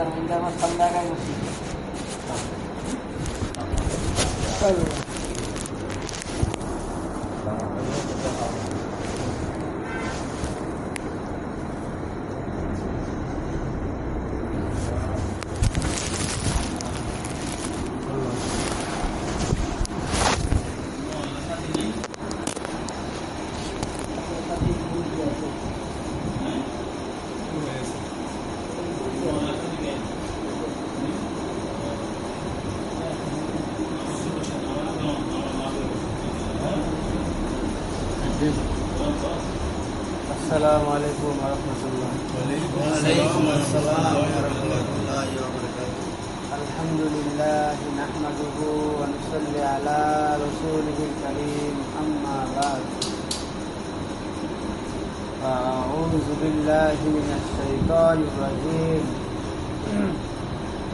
রাস্তার মধ্যে আমার সামনে আগায় বসি। আসসালামু আলাইকুম ওয়া রাহমাতুল্লাহ। ওয়ালাইকুম আসসালাম ওয়া রাহমাতুল্লাহি ওয়া বারাকাতুহু। আলহামদুলিল্লাহ নাহমাদুহু ওয়া নুসাল্লি আলা রাসূলিহিল কারীম, আম্মা বা'দ। আউযু বিল্লাহি মিনাশ শাইতানির রাজীম।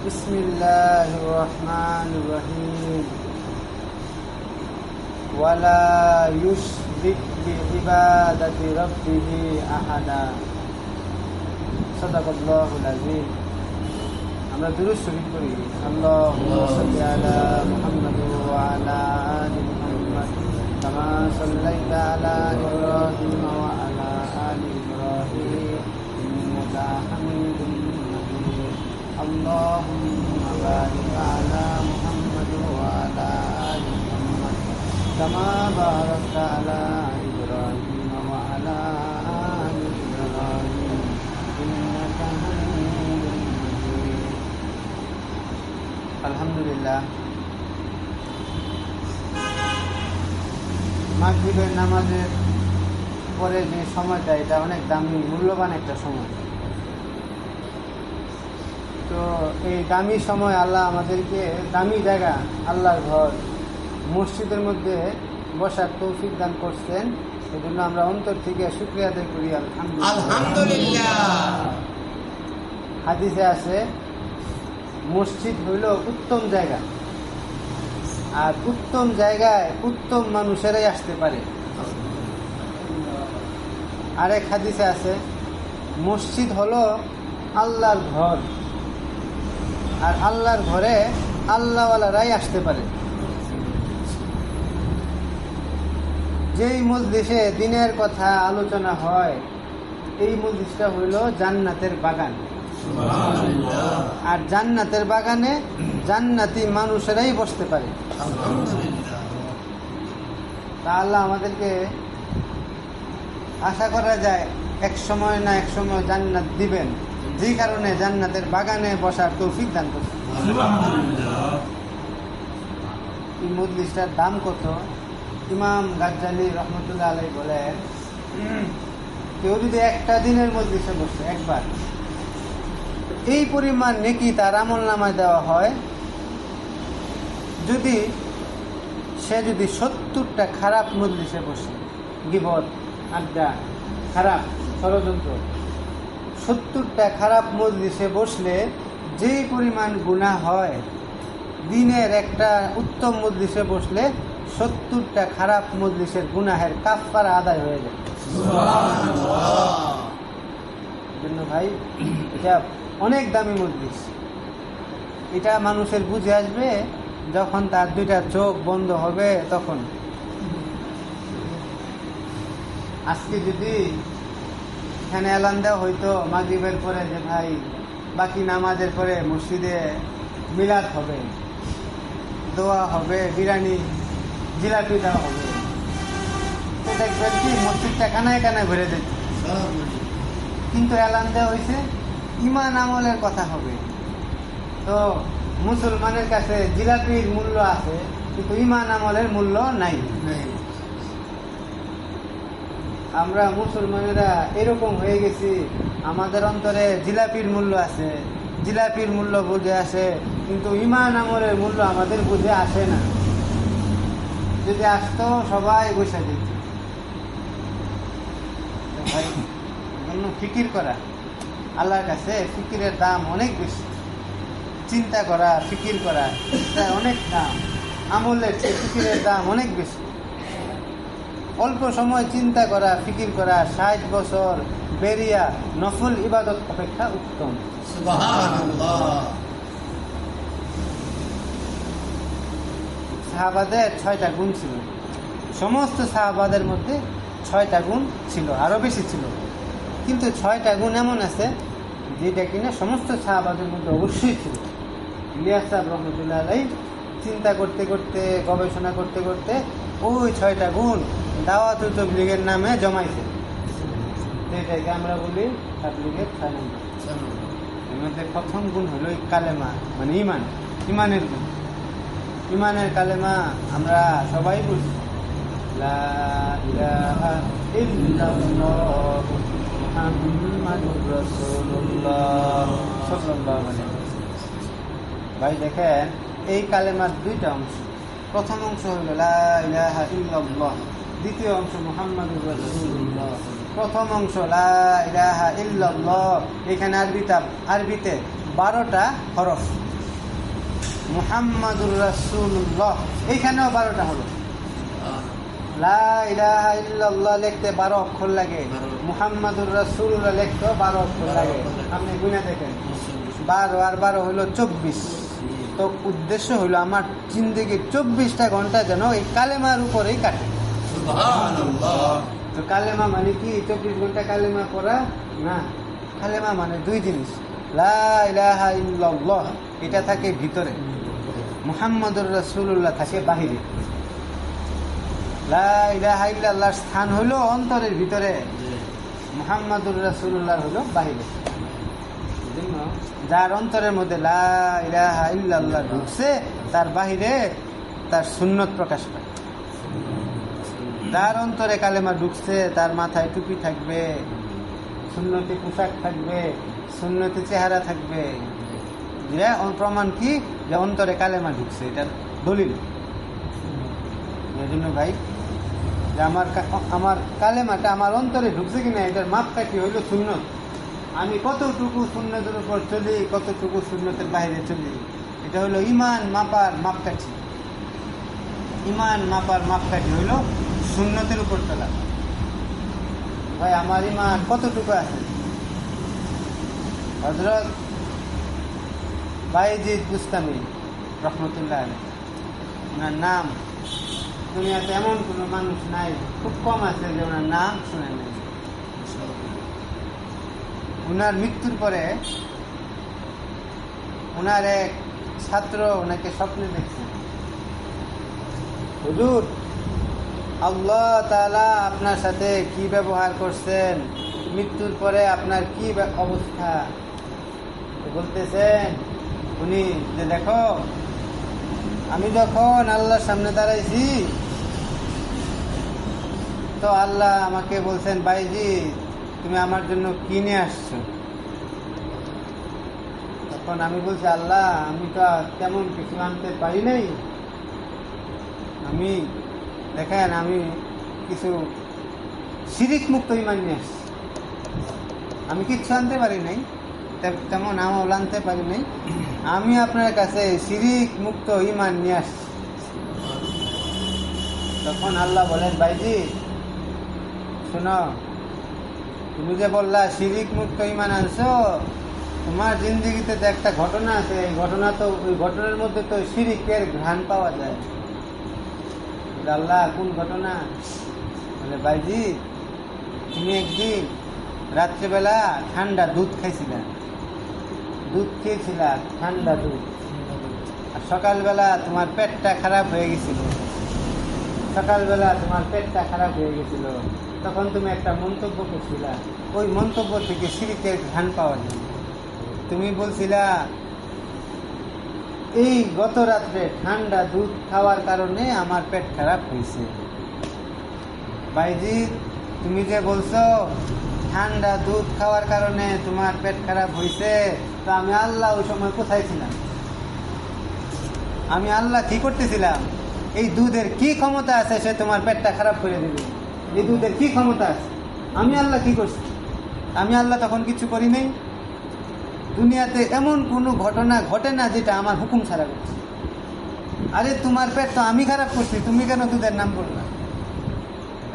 বিসমিল্লাহির রাহমানির রাহিম। ওয়ালা ইউশরিক বিইবাদাতি রাব্বিহি আহাদা। সাদাকাল্লাহুল আযীম। আমরা দুরূদ শরীফ পড়ি। আল্লাহুম্মা সাল্লি আলা মুহাম্মাদ ওয়া আলা আলি মুহাম্মাদ কামা সাল্লাইতা আলা ইব্রাহিম ওয়া আলা আলি ইব্রাহিম ইন্নাকা হামিদুম মাজিদ। আল্লাহুম্মা বারিক আলা মুহাম্মাদ ওয়া আলা আলি মুহাম্মাদ কামা বারাকতা আলা ইব্রাহিম ওয়া আলা আলি ইব্রাহিম ইন্নাকা হামিদুম মাজিদ। আলহামদুলিল্লাহ, মাগরিবের নামাজের পরে যে সময়টা, এটা অনেক দামি মূল্যবান একটা সময়। তো এই দামি সময় আল্লাহ আমাদেরকে দামি জায়গা, আল্লাহর ঘর, মসজিদের মধ্যে বসার তৌফিক দান করছেন। এই জন্য আমরা অন্তর থেকে শুকরিয়া আদায় করি আলহামদুলিল্লাহ। হাদিসে আছে, মসজিদ হইল উত্তম জায়গা, আর উত্তম জায়গায় উত্তম মানুষেরাই আসতে পারে। আরেক হাদিসে আছে, মসজিদ হলো আল্লাহর ঘর, আর আল্লাহর ঘরে আল্লাহওয়ালারাই আসতে পারে। যেই মজলিসে দিনের কথা আলোচনা হয়, এই মজলিসটা হইল জান্নাতের বাগান। আর জান্নাতের বাগানে জান্নাতি মানুষেরাই বসতে পারে। তা আল্লাহ আমাদেরকে আশা করা যায় এক সময় না এক সময় জান্নাত দিবেন, যে কারণে জান্নাতের বাগানে বসার তৌফিক দান করছেন। এই মজলিসটার দাম কত? ইমাম গাজ্জালি রহমতুল্লাহ আলাইহি বলেন, কেউ যদি একটা দিনের মজলিসে বসে একবার, এই পরিমাণ নেকি তার আমলনামায় দেওয়া হয়। যদি সে 70টা খারাপ মজলিসে বসে, গীবত, আড্ডা, খারাপ ষড়যন্ত্র, 70টা খারাপ মজলিসে বসলে যেই পরিমাণ গুনাহ হয়, দিনের একটা উত্তম মজলিসে বসলে 70টা খারাপ মজলিসের গুনাহের কাফারা আদায় হয়ে যায়। জন্য ভাই, এটা অনেক দামি মজলিস। এটা মানুষের বুঝে আসবে যখন তার দুইটা চোখ বন্ধ হবে তখন। আজকে যদি এখানে এলান দেওয়া হইতো মাগরিবের পরে যে ভাই বাকি নামাজের পরে মসজিদে মিলাদ হবে, দোয়া হবে, বিরিয়ানি জিলাপি দেওয়া হবে, তো দেখবেন কি মসজিদটা কানায় কানায় ভরে যেত। কিন্তু এলান দেওয়া হয়েছে ঈমান আমলের কথা হবে। তো মুসলমানের কাছে জিলাপির মূল্য আছে, কিন্তু ঈমান আমলের মূল্য নাই। আমরা মুসলমানেরা এরকম হয়ে গেছি, আমাদের অন্তরে জিলাপির মূল্য আছে, জিলাপির মূল্য বুঝে আসে, কিন্তু ঈমান আমলের মূল্য আমাদের বুঝে আসে না। যদি আসতো সবাই বসে দিত। ভাই, ফিকির করা, আল্লাহর কাছে ফিকিরের দাম অনেক বেশি। চিন্তা করা, ফিকির করা, এটা অনেক দাম। আমলের চেয়ে ফিকিরের দাম অনেক বেশি। অল্প সময় চিন্তা করা, ফিকির করা 60 বছর বেরিয়া নফল ইবাদত অপেক্ষা উত্তম। সুবহানাল্লাহ। সাহাবাদের 6টা গুণ ছিল, সমস্ত সাহাবাদের মধ্যে 6টা গুণ ছিল, আরো বেশি ছিল, কিন্তু 6টা গুণ এমন আছে যেটা কিনা সমস্ত সাহাবাদের মধ্যে অবশ্যই ছিল। ইলিয়াস সাহেব রহমতুল্লাহ আলাই চিন্তা করতে করতে, গবেষণা করতে করতে ওই 6টা গুণ দাওয়াতুল তাবলীগের নামে জমাইছে, যেটাকে আমরা বলি তাবলীগের 6 নম্বর। এর মধ্যে প্রথম গুণ হলো এই কালেমা, মানে ইমান, ইমানের গুণ। ইমানের কালেমা আমরা সবাই বুঝি, লা ইলাহা ইল্লাল্লাহ মুহাম্মাদুর রাসূলুল্লাহ সাল্লাল্লাহু আলাইহি ওয়াসাল্লাম। ভাই দেখেন, এই কালেমার 2টা অংশ। প্রথম অংশ হলো লা ইলাহা ইল্লাল্লাহ, দ্বিতীয় অংশ মুহাম্মাদুর রাসূলুল্লাহ। প্রথম অংশ লা ইলাহা ইল্লাল্লাহ, এখানে আরবিতে 12টা হরফ। মুহাম্মাদুর রাসূলুল্লাহ এইখানেও 12টা হলো। লা ইলাহা ইল্লাল্লাহ লিখতে 12 অক্ষর লাগে, মুহাম্মাদুর রাসূলুল্লাহ লিখতেও 12 অক্ষর লাগে। আপনি গুনে দেখেন, 12 আর 12 হলো 24। তো উদ্দেশ্য হলো আমার জিন্দেগির 24টা ঘন্টা যেন এই কালেমার উপরেই কাটে। সুবহানাল্লাহ। তো কালেমা মানে কি 24 ঘন্টা কালেমা পড়া না, কালেমা মানে 2 জিনিস। লা ইলাহা ইল্লাল্লাহ এটা থাকে ভিতরে, মুহাম্মাদুর রাসূলুল্লাহ থাকে বাহিরে। লা ইলাহা ইল্লাল্লাহর স্থান হলো অন্তরের ভিতরে, মুহাম্মাদুর রাসূলুল্লাহ হলো বাহিরে। এজন্য যার অন্তরের মধ্যে লা ইলাহা ইল্লাল্লাহ ঢুকছে, তার বাহিরে তার সুন্নত প্রকাশ পায়। যার অন্তরে কালেমা ঢুকছে, তার মাথায় টুপি থাকবে, সুন্নতি পোশাক থাকবে, সুন্নতি চেহারা থাকবে। যে প্রমাণ কি যে অন্তরে কালেমা ঢুকছে, এটার দলিল। এই জন্য ভাই, যে আমার কালেমাটা আমার অন্তরে ঢুকছে কিনা এটার মাপটা কি হইল সুন্নত। আমি কতটুকু সুন্নতের উপর চলি, কতটুকু সুন্নতের বাইরে চলি, এটা হলো ইমান মাপার মাপকাঠি। ইমান মাপার মাপকাঠি হইল সুন্নতের উপর চলা। ভাই আমার ইমান কতটুকু আছে? হযরত বাইজিদ বুস্তামি রহমতুল্লাহ আলাইহি, ওনার নাম দুনিয়াতে এমন কোনো মানুষ নাই, খুব কম আছে যে ওনার নাম শুনে নেই। ওনার মৃত্যুর পরে ওনার এক ছাত্র ওনাকে স্বপ্নে দেখছে, হুজুর আল্লাহ তাআলা আপনার সাথে কি ব্যবহার করছেন, মৃত্যুর পরে আপনার কি অবস্থা। বলতেছেন উনি যে দেখো, আমি যখন আল্লাহর সামনে দাঁড়াইছি তো আল্লাহ আমাকে বলছেন, ভাইজি তুমি আমার জন্য কি নিয়ে আসছো। তখন আমি বলছি, আল্লাহ আমি তো তেমন কিছু আনতে পারি নাই, আমি দেখেন আমি কিছু শিরিক মুক্ত ঈমান নিয়ে আসছি, আমি কিচ্ছু আনতে পারি নাই, তেমন আমল আনতে পারি নাই, আমি আপনার কাছে শিরিক মুক্ত ঈমান নিয়ে আসছি। তখন আল্লাহ বলেন, ভাইজি শোনো, তুমি যে বললা শিরিক মুক্ত ঈমান আনছো, তোমার জিন্দগিতে যে একটা ঘটনা আছে, এই ঘটনা তো ওই ঘটনার মধ্যে তো শিরিকের ঘ্রাণ পাওয়া যায়। আল্লাহ কোন ঘটনা? বলে, ভাইজি তুমি একদিন রাত্রেবেলা ঠান্ডা দুধ খাইছিলা, দুধ খেয়েছিলা ঠান্ডা দুধ, আর সকালবেলা তোমার পেটটা খারাপ হয়ে গেছিল, সকালবেলা তোমার পেটটা খারাপ হয়ে গেছিল, তখন তুমি একটা মন্তব্য করছিলা, ওই মন্তব্য থেকে শিরকের ঘ্রাণ পাওয়া যায়। তুমি বলছিলা এই গত রাত্রে ঠান্ডা দুধ খাওয়ার কারণে আমার পেট খারাপ হয়েছে। ভাইজি তুমি যে বলছো ঠান্ডা দুধ খাওয়ার কারণে তোমার পেট খারাপ হয়েছে, তো আমি আল্লাহ ওই সময় কোথায় ছিলাম? আমি আল্লাহ কি করতেছিলাম? এই দুধের কি ক্ষমতা আছে সে তোমার পেটটা খারাপ করে দেবে? এই দুধের কি ক্ষমতা আছে? আমি আল্লাহ কি করছি? আমি আল্লাহ তখন কিছু করি নাই। দুনিয়াতে এমন কোনো ঘটনা ঘটে না যেটা আমার হুকুম ছাড়া করছে। আরে তোমার পেট তো আমি খারাপ করছি, তুমি কেন দুধের নাম বললা?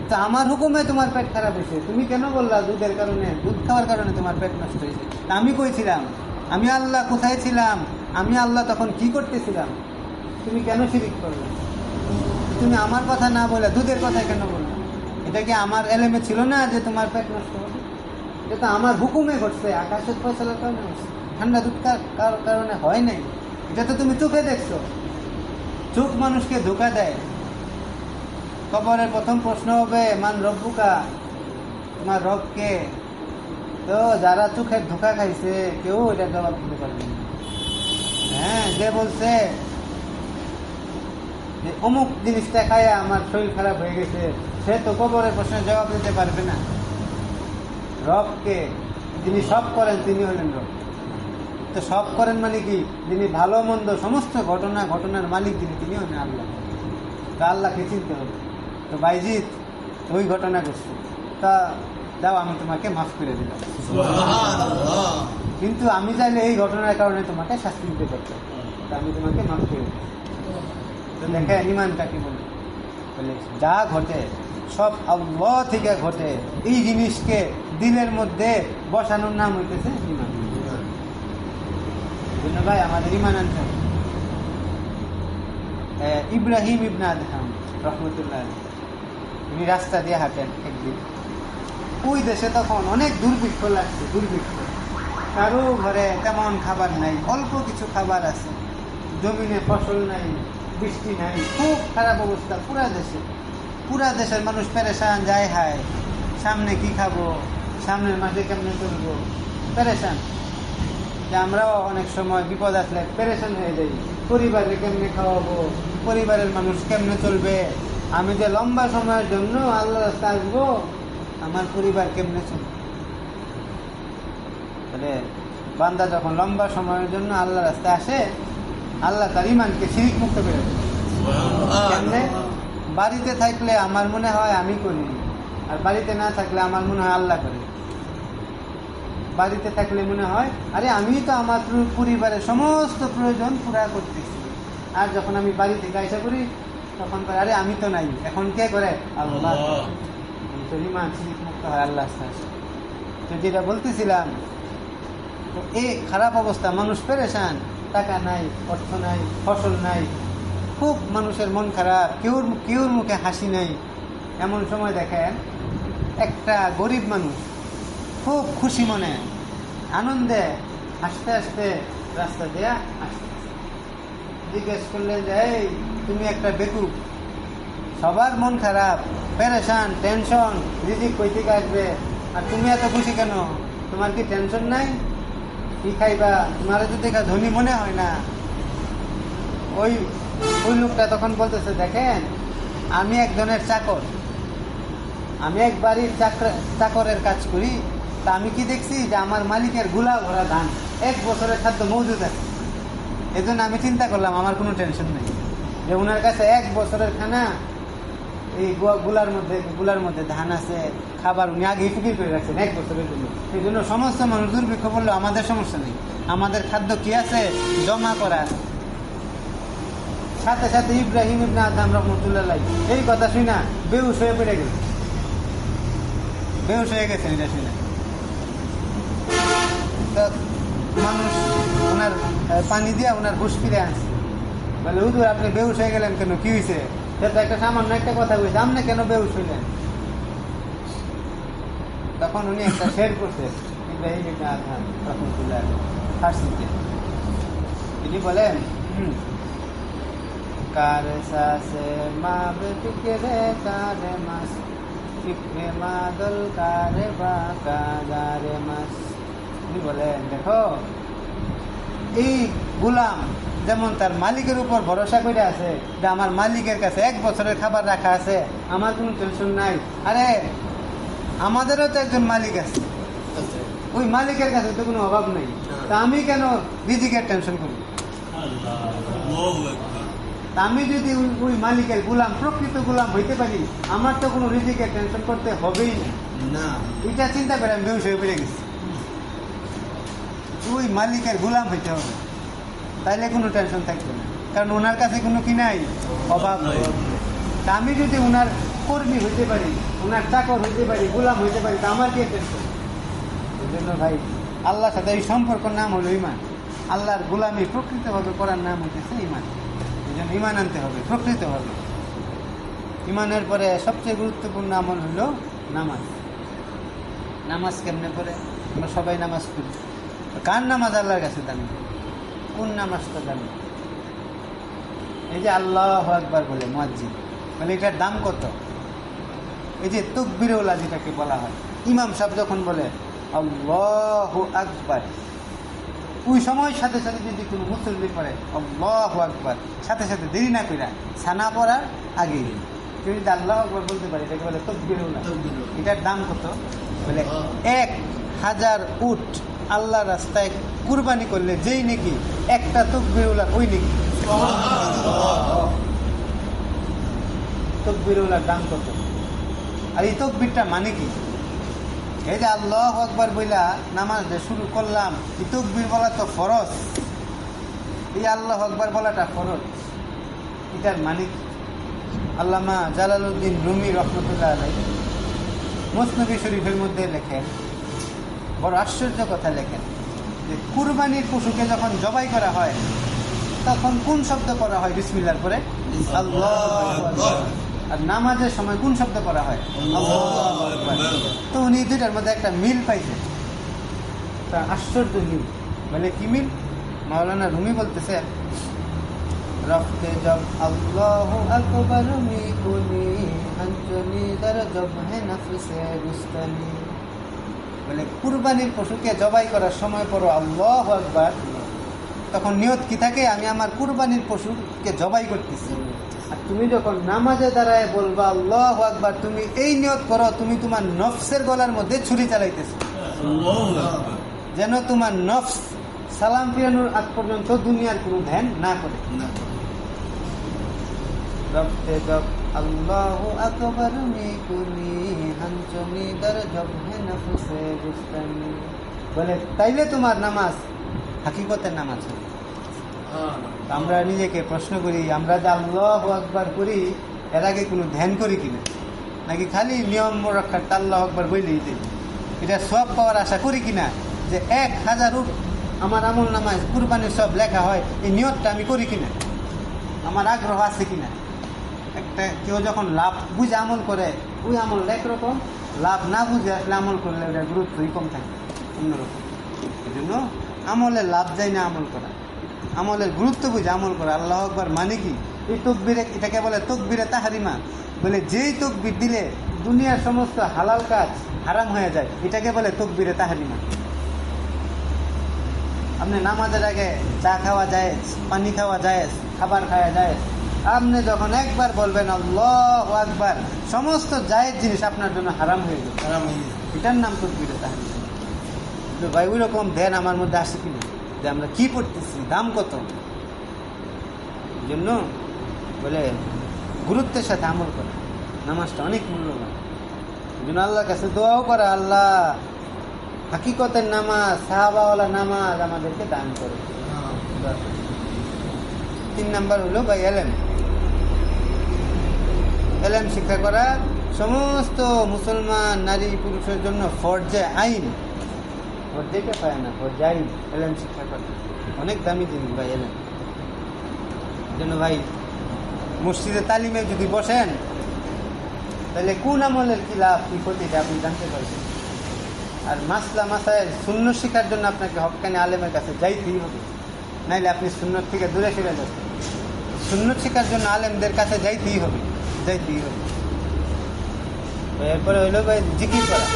তো আমার হুকুমে তোমার পেট খারাপ হয়েছে, তুমি কেন বললা দুধের কারণে, দুধ খাওয়ার কারণে তোমার পেট নষ্ট হয়েছে? আমি কইছিলাম আমি আল্লাহ কোথায় ছিলাম, আমি আল্লাহ তখন কি করতেছিলাম, তুমি কেন শিরিক করলে? তুমি আমার কথা না বলে দুধের কথা কেন বললে? এটা কি আমার এলেমে ছিল না যে তোমার পেট নষ্ট হবে? এটা তো আমার হুকুমে ঘটছে, আকাশের ফয়সালার কারণে ঘটছে, ঠান্ডা দুধ কারণে হয় নাই। এটা তো তুমি চোখে দেখছো। চোখ মানুষকে ধোকা দেয়। কবরের প্রথম প্রশ্ন হবে মান রব্বুকা, তোমার রব কে? তো যারা চোখের ধোকা খাইছে কেউ এটা জবাব দিতে পারবে না। হ্যাঁ, যে বলছে যে অমুক জিনিসটা খাইয়া আমার শরীর খারাপ হয়ে গেছে, সে তো কবরের প্রশ্নের জবাব দিতে পারবে না। রবকে, যিনি সব করেন তিনি হলেন রব। তো সব করেন মানে কি? যিনি ভালো মন্দ সমস্ত ঘটনার মালিক যিনি, তিনি হলেন আল্লাহ। তো আল্লাহকে চিনতে হবে। তো বাইজিৎ ওই ঘটনা করছে, তা দাও আমি তোমাকে মাফ করে দিলাম, সুবহানাল্লাহ। কিন্তু আমি চাইলে এই ঘটনার কারণে তোমাকে শাস্তি দিতে পারতাম, তা আমি তোমাকে মাফ করে দিলাম। তো দেখে ইমানটা কি বলে, যা ঘটে সব আল্লাহ থেকে ঘটে, এই জিনিসকে দিলের মধ্যে বসানোর নাম হইতেছে ইমান। ভাই আমাদের ইমান আনতে হবে। ইব্রাহিম ইবনে আদহাম রহমতুল্লাহ আলাইহি, উনি রাস্তা দিয়ে হাঁটেন একদিন। ওই দেশে তখন অনেক দুর্ভিক্ষ লাগছে, দুর্ভিক্ষ, কারো ঘরে তেমন খাবার নাই, অল্প কিছু খাবার আছে, জমিনে ফসল নাই, বৃষ্টি নাই, খুব খারাপ অবস্থা পুরা দেশের মানুষ পেরেশান, যায় হায় সামনে কি খাবো, সামনের মাসে কেমনে চলবো, পেরেশান। যে আমরাও অনেক সময় বিপদ আসলে পেরেশান হয়ে যাই, পরিবারে কেমনে খাওয়াবো, পরিবারের মানুষ কেমনে চলবে, আমি যে লম্বা সময়ের জন্য আল্লাহর রাস্তায় আসবো, আমার পরিবার কেমনে চলবে। তাহলে বান্দা যখন লম্বা সময়ের জন্য আল্লাহর রাস্তায় আসে, আল্লাহ তার ইমানকে শিরিক মুক্ত করে দেয়। কেমনে? বাড়িতে থাকলে আমার মনে হয় আমি করি, আর বাড়িতে না থাকলে আমার মনে হয় আল্লাহ করে। বাড়িতে থাকলে মনে হয় আরে আমি তো আমার পরিবারের সমস্ত প্রয়োজন পুরা করতেছি, আর যখন আমি বাড়ি থেকে আশা করি তখন আরে আমি তো নাই, এখন কে করে? আল্লাহ। তো ইমান শিরিক মুক্ত হয় আল্লাহ। তো যেটা বলতেছিলাম, তো এই খারাপ অবস্থা, মানুষ পেরেশান, টাকা নাই, অর্থ নাই, ফসল নাই, খুব মানুষের মন খারাপ, কেউর মুখে হাসি নাই। এমন সময় দেখেন একটা গরিব মানুষ খুব খুশি মনে আনন্দে হাসতে হাসতে রাস্তা দিয়ে আসতে, জিজ্ঞেস করলেন যে এই তুমি একটা বেকুব, সবার মন খারাপ, পেরেশান, টেনশন, রিজিক কই থেকে আসবে, আর তুমি এত খুশি কেন? তোমার কি টেনশন নাই? কি খাইবা? তোমার তো দেখা ধনী মনে হয় না। ওই লোকটা তখন বলতেছে দেখেন আমি একজনের চাকর, আমি এক বাড়ির চাকরের কাজ করি, তা আমি কি দেখছি যে আমার মালিকের গুলা ভরা ধান, 1 বছরের খাদ্য মজুদ আছে। এই জন্য আমি চিন্তা করলাম আমার কোনো টেনশন নেই, যে ওনার কাছে 1 বছরের খানা, এই গুলার মধ্যে ধান আছে, খাবার উনি আগেই ফিকির করে রাখছেন 1 বছরের জন্য। এই জন্য সমস্ত মানুষ দুর্ভিক্ষ বললেও আমাদের সমস্যা নেই, আমাদের খাদ্য কি আছে জমা করা। সাথে সাথে ইব্রাহিম ইবনে আদহাম রহমতুল্লাহ আলাইহি এই কথা শুনা বেহুশ হয়ে পড়ে গেল, বেহুশ হয়ে গেছেন এটা শুনে। তো মানুষ ওনার পানি দিয়ে ওনার হুঁশ ফিরে আসছে, বলে হুজুর আপনি বেহুশ হয়ে গেলেন কেন, কি হয়েছে? সে তো একটা সামান্য একটা কথা বলছে, আপনি কেন বেহুশ হইলেন? তখন উনি একটা শের করছে ইব্রাহিম ইবনে আদহাম রহমতুল্লাহ আলাইহি ফার্সিতে। তিনি বলেন কারে সাসে মা বেফিকরে কারে মাস, ফিকরে মাদল কারে বা কারে মাস। উনি বলেন দেখো এই গোলাম যেমন তার মালিকের উপর ভরসা করে আছে যে আমার মালিকের কাছে 1 বছরের খাবার রাখা আছে, আমার কোনো টেনশন নাই। আরে আমাদেরও তো একজন মালিক আছে, ওই মালিকের কাছে তো কোনো অভাব নেই, তা আমি কেন রিজিকের টেনশন করি? আমি যদি ওই মালিকের গোলাম, প্রকৃত গোলাম হইতে পারি, আমার তো কোনো রিজিকের টেনশন করতে হবেই না। এটা চিন্তা করে আমি বেহুশ হয়ে পড়ে গেছি। ওই মালিকের গোলাম হইতে হবে, তাইলে কোনো টেনশন থাকবে না, কারণ ওনার কাছে কোনো কি নাই, অভাব নাই। তা আমি যদি ওনার কর্মী হইতে পারি, ওনার চাকর হইতে পারি, গোলাম হইতে পারি, তা আমার কি টেনশন? এই জন্য ভাই আল্লাহর সাথে এই সম্পর্কের নাম হলো ইমান। আল্লাহর গোলামি প্রকৃতভাবে করার নাম হচ্ছে ইমান। এই জন্য ইমান আনতে হবে প্রকৃতভাবে। ইমানের পরে সবচেয়ে গুরুত্বপূর্ণ আমল হলো নামাজ। নামাজ কেমনে করে? আমরা সবাই নামাজ পড়ি। কার নামাজ আল্লাহর কাছে দামি? কোন নামাজটা দামি? এই যে আল্লাহু আকবার বলে মুয়াজ্জিন, মানে এটার দাম কত? এই যে তাকবীরুল্লাহ যেটাকে বলা হয়, ইমাম সাহেব যখন বলে আল্লাহু আকবার, ওই সময় সাথে সাথে যদি কোনো মুসল্লি পড়ে আল্লাহু আকবার, সাথে সাথে দেরি না করে সানা পড়ার আগেই কেউ যদি আল্লাহু আকবার বলতে পারে, এটাকে বলে তাকবীরুল্লাহ। এটার দাম কত? বলে 1000 উট আল্লাহ রাস্তায় কুরবানি করলে যেই নাকি একটা তাকবীরুল্লাহ ওই নাকি। তাকবীরুল্লাহর দাম কত? আর এই তাকবীরটা মানে কি? এই যে আল্লাহু আকবার বইলা নামাজ শুরু করলাম, এই তাকবীর বলা তো ফরজ। এই আল্লাহু আকবার বলাটা ফরজ। এটার মানে কি? আল্লামা জালালউদ্দিন রুমি রহমতুল্লাহ আলাইহি মুসনবী শরীফের মধ্যে লেখেন, বড় আশ্চর্য কথা লেখেন, যে কুরবানির পশুকে যখন জবাই করা হয় তখন কোন শব্দ করা হয় বিসমিল্লাহর পরে? আল্লাহু আকবার। আর নামাজের সময় কোন শব্দ করা হয়? আল্লাহু আকবার। তো উনি দুইটার মধ্যে একটা মিল পাইছেন, তা আশ্চর্য মিল। বলে কি মিল? মাওলানা রুমি বলতেছে, রফতে জব আল্লাহু আকবার মিকুনি আঞ্জনি দর জব হে নফসে রুস্তানি। বলে কুরবানির পশুকে জবাই করার সময় পড়ো আল্লাহু আকবার, তখন নিয়ত কি থাকে? আমি আমার কুরবানির পশুকে জবাই করতেছি। আর তুমি যখন নামাজে দাঁড়ায় বলবা আল্লাহু আকবার, তুমি এই নিয়ত করো তুমি তোমার নফসের গলার মধ্যে ছুরি চালাইতেছো, যেন তোমার নফস সালাম ফিরানোর আগ পর্যন্ত দুনিয়ার কোনো ধ্যান না করে। রব্বে জব আল্লাহু আকবার মিকুনি হানচনি দর জব হে নফসে রুস্তানি। বলে তাইলে তোমার নামাজ হাকিকতের নামাজ হবে। আমরা নিজেকে প্রশ্ন করি, আমরা যে আল্লাহু আকবার করি এর আগে কোনো ধ্যান করি কিনা, নাকি খালি নিয়ম রক্ষার আল্লাহু আকবার বইলেই যে এটা সব পাওয়ার আশা করি কিনা, যে 1000 উট আমার আমল নামায় কুরবানির সব লেখা হয়, এই নিয়তটা আমি করি কিনা, আমার আগ্রহ আছে কিনা। একটা কেউ যখন লাভ বুঝে আমল করে ওই আমল একরকম, লাভ না বুঝে আসলে আমল করলে ওটা গুরুত্বই কম থাকে অন্যরকম। এই জন্য আমলের লাভ যায় না আমল করা, আমলের গুরুত্ব বুঝে আমল করা। আল্লাহু আকবার মানে কি? এই তাকবীরে, এটাকে বলে তাকবীরে তাহরিমা। বলে যেই তাকবীর দিলে দুনিয়ার সমস্ত হালাল কাজ হারাম হয়ে যায়, এটাকে বলে তাকবীরে তাহরিমা। আপনি নামাজের আগে চা খাওয়া যায়, পানি খাওয়া যায়, খাবার খাওয়া যায়, আপনি যখন একবার বলবেন আল্লাহু আকবার, সমস্ত জায়েজ জিনিস আপনার জন্য হারাম হয়ে যাবে। এটার নাম তাকবীরে তাহরিমা। ভাই ওই রকম ধ্যান আমার মধ্যে আসে কিনা, যে আমরা কি পড়তেছি, দাম কত। এই জন্য বলে গুরুত্বের সাথে আমল করা, নামাজটা অনেক মূল্যবান। এই জন্য আল্লাহর কাছে দোয়াও করা, আল্লাহ হাকিকতের নামাজ, সাহাবাওয়ালা নামাজ আমাদেরকে দান করে। 3 নাম্বার হলো ভাই এলেম। এলেম শিক্ষা করা সমস্ত মুসলমান নারী পুরুষের জন্য ফরজে আইন। ফরজেটা পায় না, ফরজে আইন এলেম শিক্ষা করা অনেক দামি জিনিস ভাই এলেম। জন্য ভাই মসজিদে তালিমে যদি বসেন তাহলে কোন আমলের কি লাভ কি ক্ষতিটা আপনি জানতে পারবেন। আর মাসলা মাসায়েল সুন্নত শিখার জন্য আপনাকে হক্কানি আলেমের কাছে যাইতেই হবে, নাইলে আপনি সুন্নত থেকে দূরে সরে যাবেন। সুন্নত শিখার জন্য আলেমদের কাছে যাইতেই হবে। এরপরে হইল ভাই জিকির করা।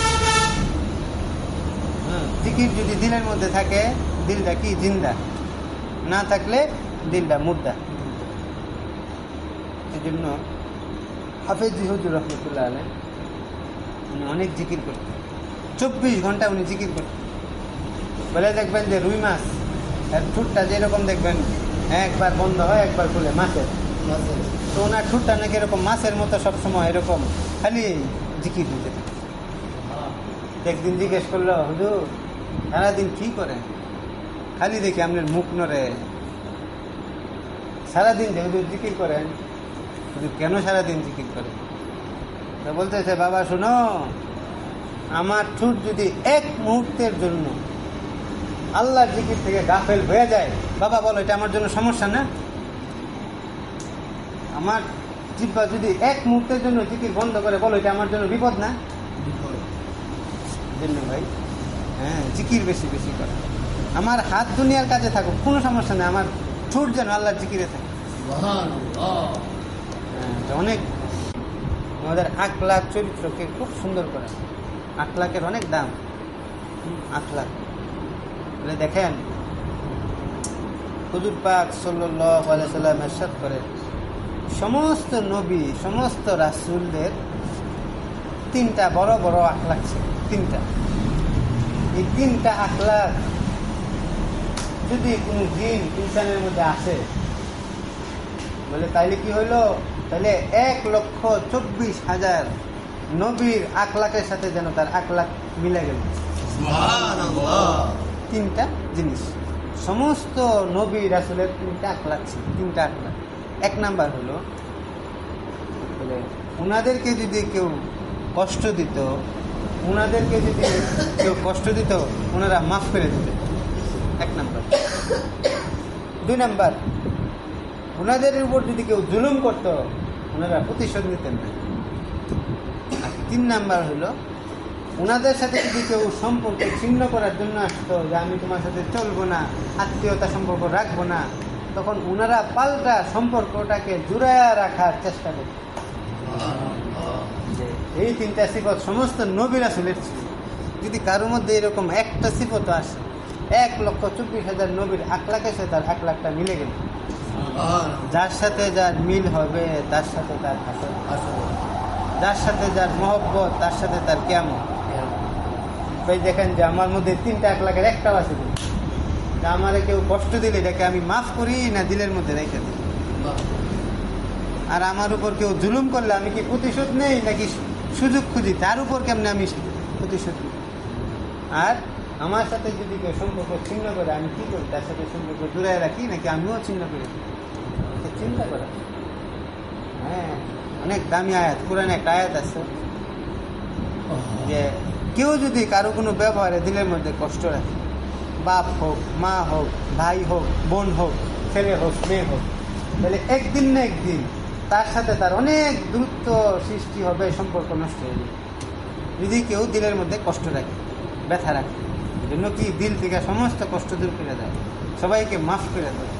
জিকির যদি দিলের মধ্যে থাকে, দিলটা কি জিন্দা, না থাকলে দিলটা মুর্দা। এই জন্য হাফেজ হুজুর রহমতুল্লাহ আলাইহি উনি অনেক জিকির করতেন, 24 ঘন্টা উনি জিকির করতেন। বলে দেখবেন যে রুই মাছ এর ঠুটটা যেরকম দেখবেন একবার বন্ধ হয় একবার খুলে, মাছের তো ওনার ঠুটটা নাকি এরকম মাছের মতো সবসময় এরকম খালি জিকির হতে থাকে। একদিন জিজ্ঞেস করলো, হুজুর সারাদিন কি করেন? খালি দেখি আপনার মুখ নড়ে, সারাদিন যে হুজুর জিকির করেন, হুজুর কেন সারাদিন জিকির করেন? তো বলতেছে, বাবা শোনো, আমার ঠোঁট যদি এক মুহূর্তের জন্য আল্লাহর জিকির থেকে গাফেল হয়ে যায়, বাবা বলো এটা আমার জন্য সমস্যা না? আমার জিহ্বা যদি এক মুহূর্তের জন্য জিকির বন্ধ করে, বলো এটা আমার জন্য বিপদ না? জন্য ভাই হ্যাঁ, জিকির বেশি বেশি করে। আমার হাত দুনিয়ার কাজে থাকুক, কোনো সমস্যা নেই, আমার ঠোঁট যেন আল্লাহর জিকিরে থাকে। অনেক আমাদের আখলাক চরিত্রকে খুব সুন্দর করে। আখলাকের অনেক দাম। আখলাক বলে দেখেন, হুজুর পাক সাল্লাল্লাহু আলাইহি সাল্লাম ইরশাদ করেন, সমস্ত নবী সমস্ত রাসূলদের তিনটা বড় বড় আখলাক ছিল। তিনটা, এই তিনটা আখলাক যদি কোনো জিন ইনসানের মধ্যে আসে, বলে তাইলে কি হইলো? তাহলে 1,24,000 নবীর আখলাকের সাথে যেন তার আখলাক মিলে গেল। তিনটা জিনিস, সমস্ত নবী রাসূলের তিনটা আখলাক ছিল। তিনটা আখলাক। এক নাম্বার হলো, বলে ওনাদেরকে যদি কেউ কষ্ট দিত, ওনারা মাফ করে দিত। এক নাম্বার। 2 নাম্বার, ওনাদের উপর যদি কেউ জুলুম করত, ওনারা প্রতিশোধ নিতেন না। আর 3 নাম্বার হলো, ওনাদের সাথে যদি কেউ সম্পর্ক ছিন্ন করার জন্য আসতো, যে আমি তোমার সাথে চলবো না, আত্মীয়তা সম্পর্ক রাখবো না, তখন ওনারা পাল্টা সম্পর্কটাকে জুড়ায়া রাখার চেষ্টা করত। এই তিনটা সিফত সমস্ত নবী রাসূলের ছিল। যদি কারোর মধ্যে এরকম একটা সিফত আসে, 1,24,000 নবীর আখলাকের সাথে তার আখলাকটা মিলে গেল। যার সাথে যার মিল হবে, তার সাথে তার হাসর, যার সাথে যার মহব্বত, তার সাথে তার কিয়ামত। ভাই দেখেন যে আমার মধ্যে তিনটা আখলাকের একটাও আছে, যে আমারে কেউ কষ্ট দিলে এটাকে আমি মাফ করি না দিলের মধ্যে রেখে দিই। আর আমার উপর কেউ জুলুম করলে আমি কি প্রতিশোধ নেই নাকি সুযোগ খুঁজি তার উপর কেমনে আমি প্রতিশোধ নিই? আর আমার সাথে যদি কেউ সম্পর্ক ছিন্ন করে, আমি কি করি? তার সাথে সম্পর্ক জুড়ায় রাখি নাকি আমিও ছিন্ন করে দিই? চিন্তা করা। হ্যাঁ, অনেক দামি আয়াত, কোরআনে একটা আয়াত আছে যে কেউ যদি কারো কোনো ব্যবহারে দিলের মধ্যে কষ্ট রাখে, বাপ হোক, মা হোক, ভাই হোক, বোন হোক, ছেলে হোক, মেয়ে হোক, তাহলে একদিন না একদিন তার সাথে তার অনেক দূরত্ব সৃষ্টি হবে, সম্পর্ক নষ্ট হয়ে যাবে। যদি কেউ দিলের মধ্যে কষ্ট রাখে, ব্যথা রাখে, এই জন্য কি দিল থেকে সমস্ত কষ্ট দূর করে দেয়, সবাইকে মাফ করে দেয়।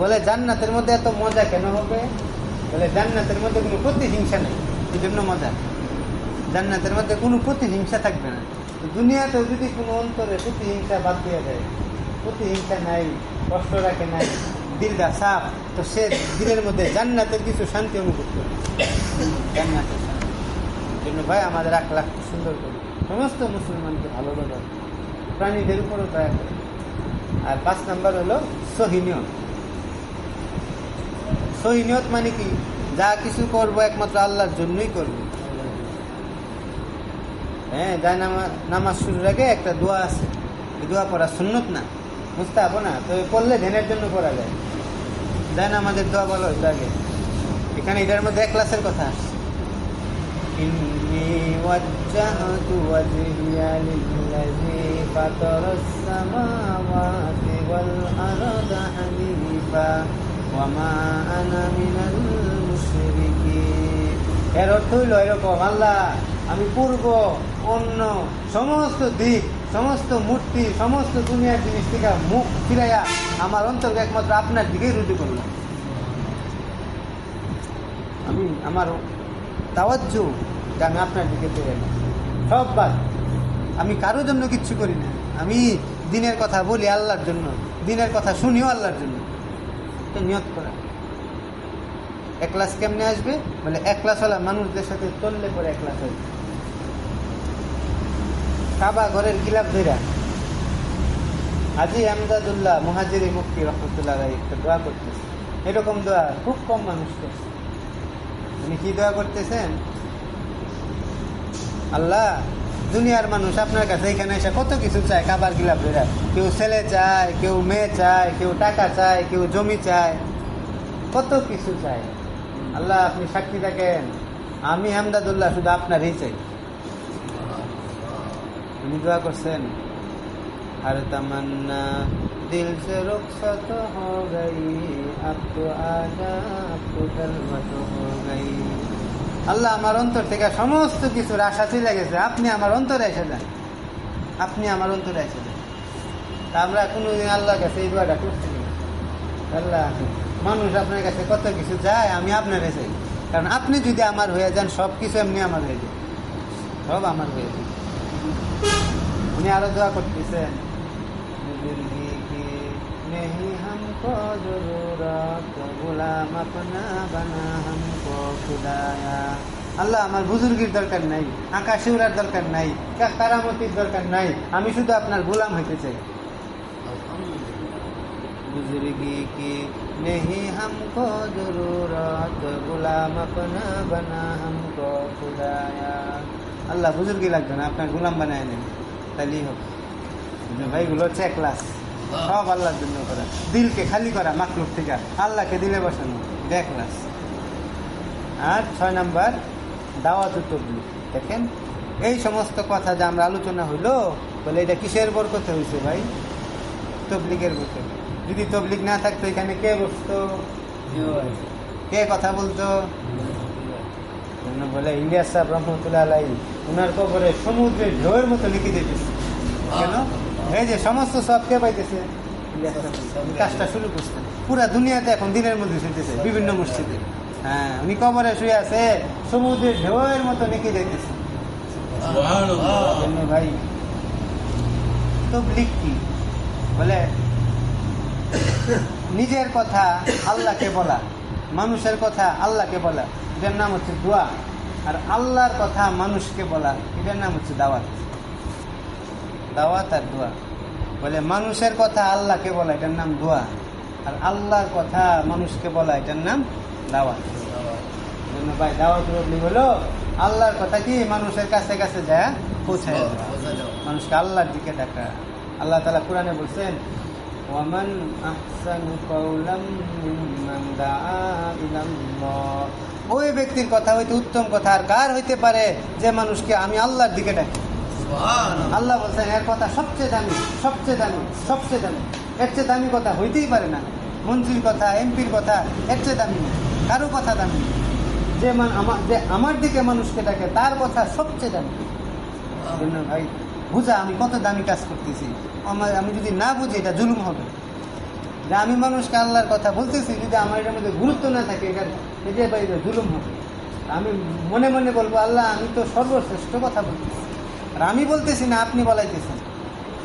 বলে জান্নাতের মধ্যে এত মজা কেন হবে? বলে জান্নাতের মধ্যে কোনো প্রতিহিংসা নেই, এই জন্য মজা। জান্নাতের মধ্যে কোনো প্রতিহিংসা থাকবে না। দুনিয়াতেও যদি কোনো অন্তরে প্রতিহিংসা বাদ দিয়ে দেয়, প্রতিহিংসা নাই, কষ্ট রাখে নাই, দিলটা সাফ, তো সে দিলের মধ্যে জান্নাতের কিছু শান্তি অনুভব করে। জান্নাতের জন্য ভাই আমাদের আখলাক সুন্দর করি, সমস্ত মুসলমানকে ভালোবাসা, প্রাণীদের উপরও দয়া করে। আর 5 নাম্বার হলো সহিনিয়ত। সহিনিয়ত মানে কি? যা কিছু করবো একমাত্র আল্লাহর জন্যই করবো। হ্যাঁ, যা নামাজ শুরুর আগে একটা দোয়া আছে, এই দোয়া পড়া সুন্নত না, মুস্তাহাব না, তো পড়লে ধ্যানের জন্য পড়া যায়। দেন আমাদের দোয়া বলো এটা আগে। এখানে এটার মধ্যে ইখলাসের কথা আসছে, ইন্নী ওয়াজ্জাহতু ওয়াজহিয়া লিল্লাযী ফাতারাস সামাওয়াতি ওয়াল আরদা হানিফা ওয়া মা আনা মিনাল মুশরিকিন। এর অর্থ হইল এরকম, আল্লাহ আমি পূর্ব অন্য সমস্ত দিক, সমস্ত মূর্তি, সমস্ত দুনিয়ার জিনিস থেকে মুখ ফিরাইয়া আমার অন্তরকে একমাত্র আপনার দিকেই রুজু করলাম। আমি আমার তাওয়াজ্জু আমি আপনার দিকে ফিরাইলাম, সব বাদ। আমি কারোর জন্য কিচ্ছু করি না, আমি দিনের কথা বলি আল্লাহর জন্য, দিনের কথা শুনিও আল্লাহর জন্য। তো নিয়ত করা। ইখলাস কেমনে আসবে? বলে ইখলাসওয়ালা মানুষদের সাথে চললে পরে ইখলাস হবে। কাবা ঘরের গিলাফ ধইরা হাজী আমদাদুল্লাহ মুহাজিরি মুফতি রহমতুল্লাহ আলাইহি একটা দোয়া করতেছে। এরকম দোয়া খুব কম মানুষ করছে। উনি কি দোয়া করতেছেন? আল্লাহ, দুনিয়ার মানুষ আপনার কাছে এখানে এসে কত কিছু চায়, কাবার গিলাফ ধইরা। কেউ ছেলে চায়, কেউ মেয়ে চায়, কেউ টাকা চায়, কেউ জমি চায়, কত কিছু চায়। আল্লাহ আপনি সাক্ষী থাকেন, আমি আমদাদুল্লাহ শুধু আপনারই চাই। উনি দোয়া করছেন, हर तमन्ना दिल से रुखसत हो गई, अब तो आजा अब तो जलवत हो गई। আল্লাহ আমার অন্তর থেকে সমস্ত কিছুর আশা চলে গেছে, আপনি আমার অন্তরে এসে যান, আপনি আমার অন্তরে এসে যান। তা আমরা কোনোদিন আল্লাহর কাছে এই দোয়াটা করছি না। আল্লাহ, মানুষ আপনার কাছে কত কিছু যায়, আমি আপনার কাছে, কারণ আপনি যদি আমার হয়ে যান সব কিছু এমনি আমার হয়ে যায়, সব আমার হয়ে যায়। উনি আরো দোয়া করতেছেন, बुजुर्गी की नहीं हमको जरूरत, गुलाम अपना बना हमको खुदाया। আল্লাহ, আমার বুজুর্গির দরকার নাই, আকাশে উড়ার দরকার নাই, কারামতির দরকার নাই, আমি শুধু আপনার গোলাম হইতে চাই। बुजुर्गी की नहीं हमको जरूरत, गुलाम अपना बना हमको खुदाया। আল্লাহ, বুজুর্গি লাগবে না, আপনার গোলাম বানায় নেন, তাইলেই হবে। ভাইগুলো হচ্ছে ক্লাস, সব আল্লাহর জন্য করা, দিলকে খালি করা মাকলুক থেকে, আল্লাহকে দিলে বসানো, ক্লাস। আর 6 নাম্বার দাওয়াতুত তাবলীগ। দেখেন এই সমস্ত কথা যা আমরা আলোচনা হইলো, বলে এটা কিসের বরকতে হয়েছে ভাই? তাবলীগের বরকতে। যদি তাবলীগ না থাকতো এখানে কে বসতো, কে কথা বলতো? বলে ইলিয়াস সাহেব রহমতুল্লাহ আলাইহি, ওনার কবরে সমুদ্রের ঢেউয়ের মতো লিখে দিতেছে। কেন? এই যে সমস্ত সব কে পাইতেছে, কাজটা শুরু করছে। পুরা দুনিয়াতে এখন দিনের মধ্যে শুনতেছে বিভিন্ন মসজিদে। হ্যাঁ, উনি কবরে শুয়ে আছে, সমুদ্রের ঢেউয়ের মতো লিখে যাইতেছে। ভাই তাবলীগ কি? বলে নিজের কথা আল্লাহকে বলা, মানুষের কথা আল্লাহকে বলা, এটার নাম হচ্ছে দোয়া। আর আল্লাহর কথা মানুষকে বলা, এটার নাম হচ্ছে দাওয়াত। দাওয়াত আর দোয়া। বলে মানুষের কথা আল্লাহকে বলা, এটার নাম দোয়া। আর আল্লাহর কথা মানুষকে বলা, এটার নাম দাওয়াত। ভাই দাওয়াত হলো আল্লাহর কথা কি মানুষের কাছে কাছে যায় পৌঁছায় দেওয়া, মানুষকে আল্লাহর দিকে ডাকা। আল্লাহ তাআলা কোরআনে বলছেন, ওয়ামান আহসানু কাওলাম মিম্মান দাআ ইলাল্লাহ। ওই ব্যক্তির কথা হইতে উত্তম কথা আর কার হইতে পারে যে মানুষকে আমি আল্লাহর দিকে ডাকি। আল্লাহ বলছেন এর কথা সবচেয়ে দামি, সবচেয়ে দামি, সবচেয়ে দামি। এর চেয়ে দামি কথা হইতেই পারে না। মন্ত্রীর কথা, এমপির কথা এর চেয়ে দামি না, কারো কথা দামি না। যে আমার দিকে মানুষকে ডাকে তার কথা সবচেয়ে দামি। ভাই বুঝা আমি কত দামি কাজ করতেছি, আমি যদি না বুঝি এটা জুলুম হবে। যে আমি মানুষকে আল্লাহর কথা বলতেছি, যদি আমার এটার মধ্যে গুরুত্ব না থাকে, এটা বাইরে জুলুম হবে। আমি মনে মনে বলবো, আল্লাহ আমি তো সর্বশ্রেষ্ঠ কথা বলতেছি, আর আমি বলতেছি না, আপনি বলাইতেছেন।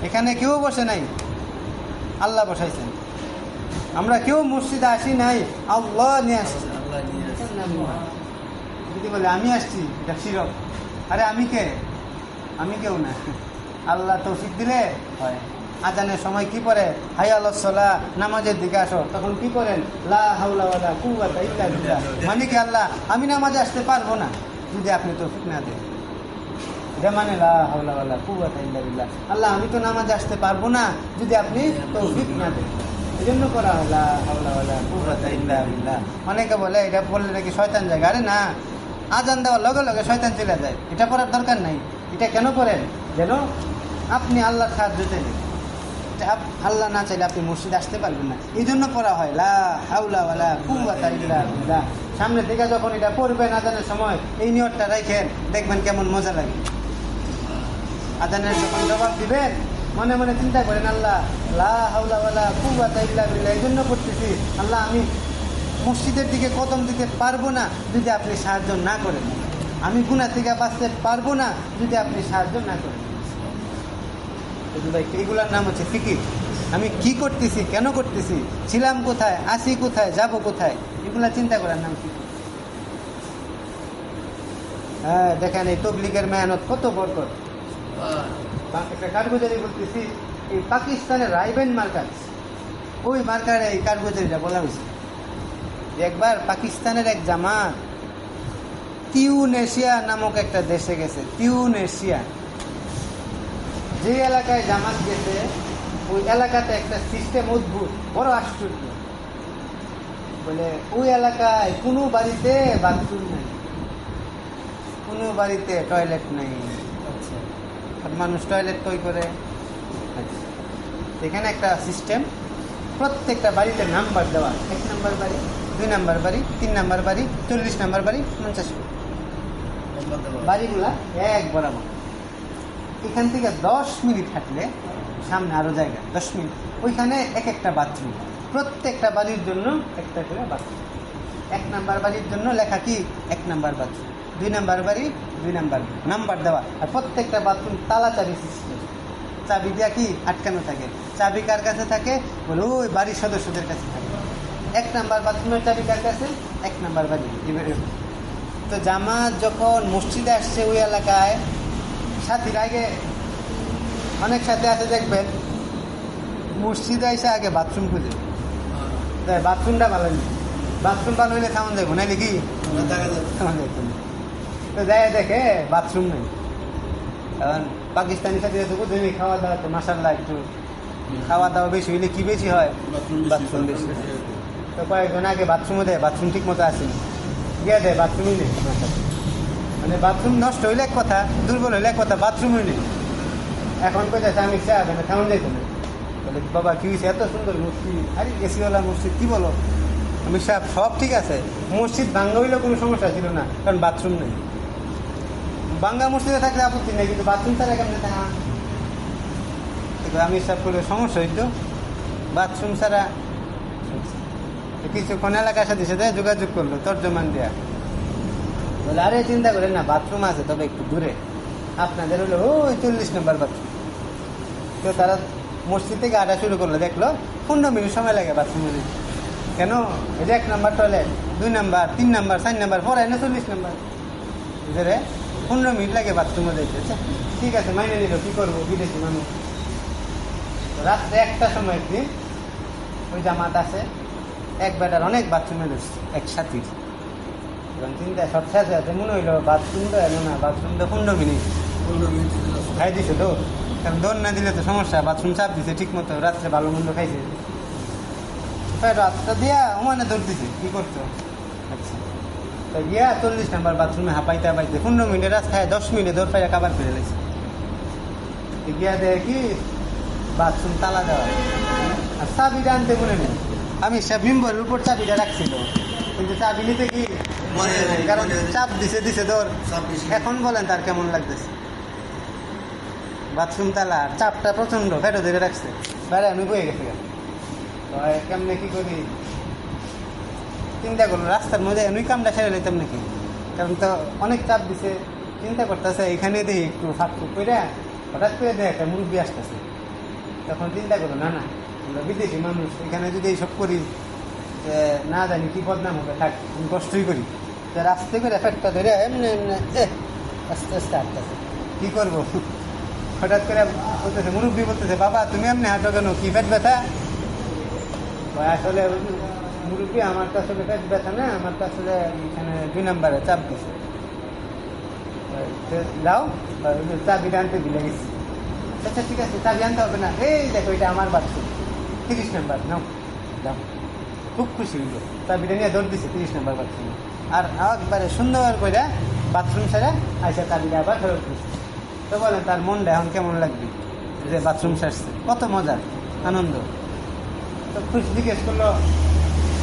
এখানে কেউ বসে নাই, আল্লাহ বসাইছেন। আমরা কেউ মসজিদে আসি নাই, আল্লাহ নিয়ে আসছি। যদি বলে আমি আসছি, এটা শিরক। আরে আমি কে? আমি কেউ না, আল্লাহ তৌফিক দিলে হয়। আজানের সময় কি পড়ে? হাইয়া আলাস সালাহ, নামাজের দিকে আসো, তখন কি করেন? লা হাওলা ওয়ালা কুওয়াতা ইল্লা বিল্লাহ। মানে কি আল্লাহ আমি নামাজে আসতে পারবো না যদি আপনি তৌফিক না দেন। এটা মানে লা হাওলা ওয়ালা কুওয়াতা ইল্লা বিল্লাহ। আল্লাহ আমি তো নামাজে আসতে পারবো না যদি আপনি তৌফিক না দেন। এই জন্য করা হয় লা হাওলা ওয়ালা কুওয়াতা ইল্লা বিল্লাহ। অনেকে বলে এটা পড়লে নাকি শয়তান যায়। আরে না, আজান দেওয়ার লগে লগে শয়তান চলে যায়, এটা পড়ার দরকার নাই। এটা কেন করেন? যেন আপনি আল্লাহর সাহায্য চাইলেন, আল্লাহ না চাইলে আপনি মসজিদে আসতে পারবেন না। এই জন্য পড়া হয় লা হাওলা ওয়ালা কুওয়াতা ইল্লা বিল্লাহ। সামনে থেকে যখন এটা পড়বেন আজানের সময়, এই নিয়তটা রাখেন, দেখবেন কেমন মজা লাগে। আজানের যখন জবাব দিবেন, মনে মনে চিন্তা করেন, আল্লাহ লা হাওলা ওয়ালা কুওয়াতা ইল্লা বিল্লাহ এই জন্য পড়তেছি। আল্লাহ আমি মসজিদের দিকে কদম দিতে পারবো না যদি আপনি সাহায্য না করেন। আমি গুনাহ থেকে বাঁচতে পারবো না যদি আপনি সাহায্য না করেন। এইগুলার নাম হচ্ছে ফিকির। আমি কি করতেছি, কেন করতেছি, ছিলাম কোথায়, আসি কোথায়, যাব কোথায়, এগুলা চিন্তা করার নাম ফিকির। হ্যাঁ দেখেন এই তাবলীগের মেহনত কত বরকত। একটা কারগুজারি বলতেছি, এই পাকিস্তানের রাইবেন মার্কাজ, ওই মার্কার এই কারগুজারিটা বলা হয়েছে। একবার পাকিস্তানের এক জামাত তিউনেশিয়া নামক একটা দেশে গেছে। তিউনেশিয়া, যে এলাকায় জামাত গেছে ওই এলাকাতে একটা সিস্টেম অদ্ভুত, বড় আশ্চর্য। বলে ওই এলাকায় কোনো বাড়িতে বাথরুম নেই, কোনো বাড়িতে টয়লেট নেই। আর মানুষ টয়লেট কই করে? এখানে একটা সিস্টেম, প্রত্যেকটা বাড়িতে নাম্বার দেওয়া, 1 নাম্বার বাড়ি, 2 নাম্বার বাড়ি, 3 নাম্বার বাড়ি, 40 নাম্বার বাড়ি, 50 বাড়িগুলা এক বরাবর। এখান থেকে 10 মিনিট হাঁটলে সামনে আরো জায়গা, 10 মিনিট ওইখানে এক একটা বাথরুম, প্রত্যেকটা বাড়ির জন্য একটা করে বাথরুম। 1 নাম্বার বাড়ির জন্য লেখা কি 1 নাম্বার বাথরুম, 2 নাম্বার বাড়ি 2 নাম্বার নাম্বার দেওয়া, আর প্রত্যেকটা বাথরুম তালা চাবি সিস্টেম, চাবি দিয়া কি আটকানো থাকে। চাবি কার কাছে থাকে বলে ওই বাড়ির সদস্যদের কাছে থাকে। 1 নাম্বার বাথরুমের চাবি কার কাছে, 1 নাম্বার বাড়ি। তো জামাত যখন মসজিদে আসছে ওই এলাকায়, সাথীর আগে অনেক সাথে আছে দেখবেন মসজিদে এসে আগে বাথরুম খুঁজে, বাথরুমটা ভালো নেই, বাথরুম ভালো হইলে থামান যাবো নাইলে কি থামান যাইতো না। তো যাই দেখে বাথরুম নেই। কারণ পাকিস্তানি সাথে বুঝলি খাওয়া দাওয়া তো মাসাল্লাহ একটু খাওয়া দাওয়া বেশি হইলে কি বেশি হয়, বাথরুম বেশি। তো কয়েকজন আগে বাথরুমে দেয়, বাথরুম ঠিক মতো আসেনি, গিয়ে দেয় বাথরুমই নেই। মানে বাথরুম নষ্ট হইলে এক কথা, দুর্বল হইলে এক কথা, বাথরুমই নেই। এখন কই যাচ্ছে আমি চা দেবে থামান যাইতো না। বলে বাবা কি হয়েছে, এত সুন্দর মসজিদ, আরে এসিওয়ালা মসজিদ, কি বলো? আমি সাহেব সব ঠিক আছে, মসজিদ ভাঙ্গা হইলেও কোনো সমস্যা ছিল না, কারণ বাথরুম নেই। বাঙ্গা মসজিদে থাকলে আপত্তি নেই, কিন্তু বাথরুম ছাড়া কেমন থাকা? আমি সব করলে সমস্যা হইতো, বাথরুম ছাড়া। কিছুক্ষণ এলাকার সাথে সাথে যোগাযোগ করলো তর্জমান দেয়া, বলে আরে চিন্তা করেন না, বাথরুম আছে তবে একটু দূরে, আপনাদের হলো ওই 40 নম্বর বাথরুম। তো তারা মসজিদ থেকে হাঁটা শুরু করলো, দেখলো 15 মিনিট সময় লাগে বাথরুমে যেতে। কেন? এই যে 1 number toilet, 2 number, 3 number, 4 number, পরে না 40 নাম্বার, বুঝলে 15 মিনিট লাগে বাথরুমে যেতে। ঠিক আছে মাইনে নিল, কি করবো, বিদেশি মানুষ। রাত্রে 1টার সময় একদিন ওই জামাত আছে, এক বেটার অনেক বাথরুমে ধরছে একসাথে। চিন্তা সব শেষ আছে, মনে হইলো বাথরুম তো এলো না, বাথরুম তো 15 মিনিট খাই দিছে তো, কারণ দৌড় না দিলে তো সমস্যা, বাথরুম চাপ দিছে ঠিক মতো, রাত্রে ভালো মন্দ খাইছে, রাতটা দিয়া ওমানে দৌড় দিছে, কি করতো? আচ্ছা তো গিয়া 40 নাম্বার বাথরুমে হাঁপাইতে হাঁপাইতে 15 মিনিটের রাস্তায় 10 মিনিটে দৌড় পাইয়া কাবার ফিরে লাগছে। গিয়া দেখে কি বাথরুম তালা দেওয়া, আর চাবিটা আনতে মনে নেই। আমি সব মেম্বরের উপর চাবিটা রাখছিল, কিন্তু চাবি নিতে কি মনে নেই, কারণ চাপ দিছে দৌড়। এখন বলেন তার কেমন লাগতেছে? বাথরুম তালা, আর চাপটা প্রচন্ড, ফেটো ধরে রাখছে, বাইরে আমি বয়ে গেছে। কেমনে কি করি চিন্তা করলো, রাস্তার মধ্যে এমনি কামটা সেরে লাইতাম নাকি, কারণ তো অনেক চাপ দিছে। চিন্তা করতেছে এখানে দেখি একটু ফাঁকফুক করে, হঠাৎ করে দেখে একটা মুরব্বী আসতেছে। তখন চিন্তা করলো না না, আমরা বিদেশি মানুষ, এখানে যদি এইসব করি না জানি কি বদনাম হবে, থাক আমি কষ্টই করি। রাস্তায় করে ফ্যাটটা ধরে এমনি এমনি আস্তে আস্তে হাঁটতেছে, কি করবো? হঠাৎ করে বলতেছে, মুরব্বী বলতেছে, বাবা তুমি এমনি হাঁটো কেন, কি পেট ব্যথা? আসলে মুরব্বী আমার তো আসলে পেট ব্যথা না, আমার তো আসলে এখানে 2 নাম্বারে চাপ দিছে, যাও চাবিটা আনতে ভুলে গেছি। আচ্ছা ঠিক আছে, চাবি আনতে হবে না, এই দেখো এটা আমার বাথরুম 30 নাম্বার, নাও যাও। খুব খুশি হইল, চাবিটা নিয়ে দৌড় দিছে 30 নাম্বার বাথরুমে। আর একবারে সুন্দর করে বাথরুম সেরে আইসা চাবিটা আবার ফেরত দিচ্ছে। তো বলেন তার মনটা এখন কেমন লাগবে যে বাথরুম সারছে, কত মজার আনন্দ। তো খুশি জিজ্ঞেস করলো,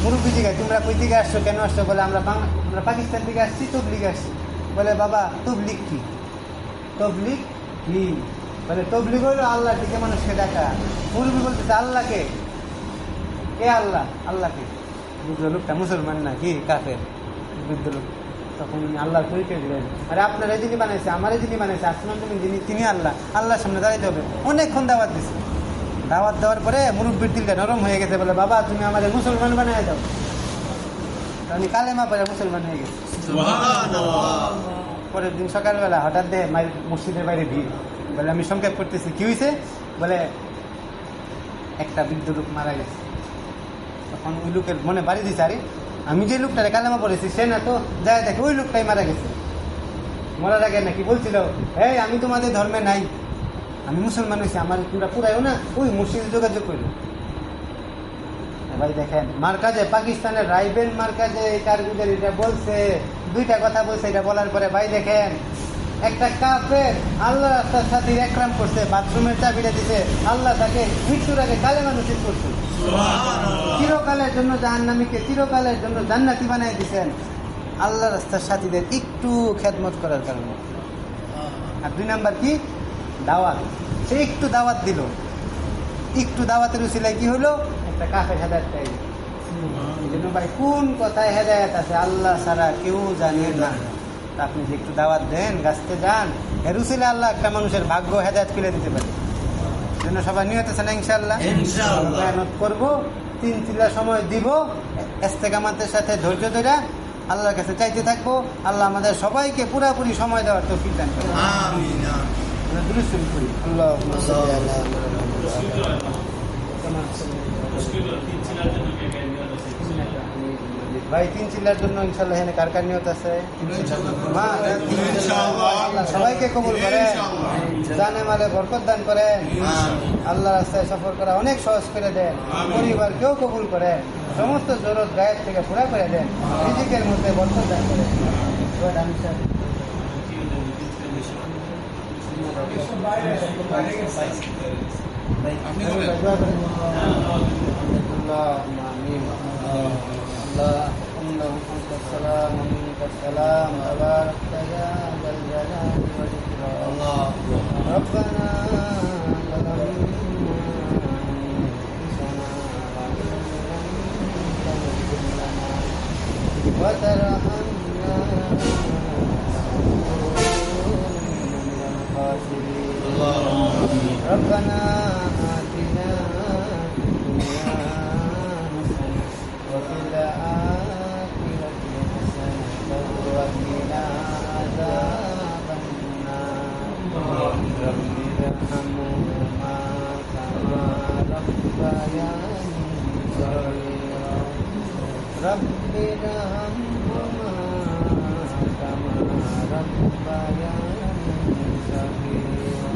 মুরব্বী জিজ্ঞাসা তোমরা কই থেকে আসছো, কেন আসছো? বলে আমরা পাকিস্তান থেকে আসছি, তবলিগ আসছি। বলে বাবা তবলিগ কি? তবলিগ কি? বলে তবলিগ হইলো আল্লাহর দিকে মানুষকে ডাকা। মুরব্বী বলতেছে আল্লাহকে? কে আল্লাহ? আল্লাহকে। বৃদ্ধ লোকটা মুসলমান না কি কাফের বৃদ্ধ লোক। তখন আল্লাহর পরিচয় দিলেন, আরে আপনারা যিনি বানাইছে, আমারে যিনি বানাইছে, আসমান জমিন যিনি, তিনি আল্লাহ। আল্লাহর সামনে দাঁড়াইতে হবে। অনেকক্ষণ দাওয়াত দিছে। দাওয়াত দেওয়ার পরে মুরব্বির দিলটা নরম হয়ে গেছে, বলে বাবা তুমি আমাদের মুসলমান বানাই দাও। আমি কালেমা পরে মুসলমান হয়ে গেছি। পরের দিন সকালবেলা হঠাৎ দেখে মসজিদের বাইরে ভিড়। বলে আমি সংক্ষেপ করতেছি, কি হয়েছে? বলে একটা বৃদ্ধ লোক মারা গেছে। তখন ওই লোকের মনে বাড়ি দিচ্ছে, আরে আমি যে লোকটারে কালেমা পড়েছি সে না তো, যায় দেখে ওই লোকটাই মারা গেছে। মরার আগে নাকি বলছিল, এই আমি তোমাদের ধর্মে নাই, আমি মুসলমান হয়েছি, আমার তোমরা পুরাইও না। ওই মসজিদে যোগাযোগ করলো। ভাই দেখেন মার্কাজে, পাকিস্তানের রাইবেল মার্কাজে এই কারগুজার এটা বলছে, 2টা কথা বলছে। এটা বলার পরে ভাই দেখেন একটা কাফের আল্লাহ রাস্তার সাথে একরাম করছে, বাথরুমের চাবিটা দিছে, আল্লাহ তাকে মৃত্যুর আগে কালেমা নসিব করছে। চিরকালের জন্য জাহান্নামীকে চিরকালের জন্য জান্নাতি বানাই দিচ্ছেন আল্লাহ রাস্তার সাথীদের একটু খেদমত করার কারণে। আর 2 নাম্বার কি? দাওয়াত। সে একটু দাওয়াত দিল, একটু দাওয়াতের উসিলায় কি হলো? একটা কাফের হেদায়েত পাই। এই জন্য ভাই কোন কথায় হেদায়েত আছে আল্লাহ ছাড়া কেউ জানে না। তা আপনি যে একটু দাওয়াত দেন, গাছতে যান, এর উসিলে আল্লাহ একটা মানুষের ভাগ্য হেদায়েত খুলে দিতে পারে। এই জন্য সবাই নিয়ত আছে না? ইনশাআল্লাহ মেহনত করবো, 3 চিল্লা সময় দিব, ইস্তেকামাতের সাথে ধৈর্য ধরে আল্লাহর কাছে চাইতে থাকবো। আল্লাহ আমাদের সবাইকে পুরাপুরি সময় দেওয়ার তৌফিক দান করেন। আমিন। আমরা দুরূদ শরীফ পড়ি। আল্লাহুম্মা সাল্লি আলা ভাই 3 চিল্লার জন্য ইনশাআল্লাহ এখানে কার কার নিয়ত আছে? আল্লাহ সবাইকে কবুল করেন, জানে মালে বরকত দান করেন, আল্লাহ রাস্তায় সফর করা অনেক সহজ করে দেন, পরিবারকেও কবুল করেন, সমস্ত জরুরত গায়েব থেকে পুরা করে দেন, রিজিকের মধ্যে বরকত দান করেন। ربنا آتنا في الدنيا حسنة وفي الآخرة حسنة وقنا عذاب النار رب ارحمهما كما ربياني صغيرا رب ارحمهما كما ربياني صغيرا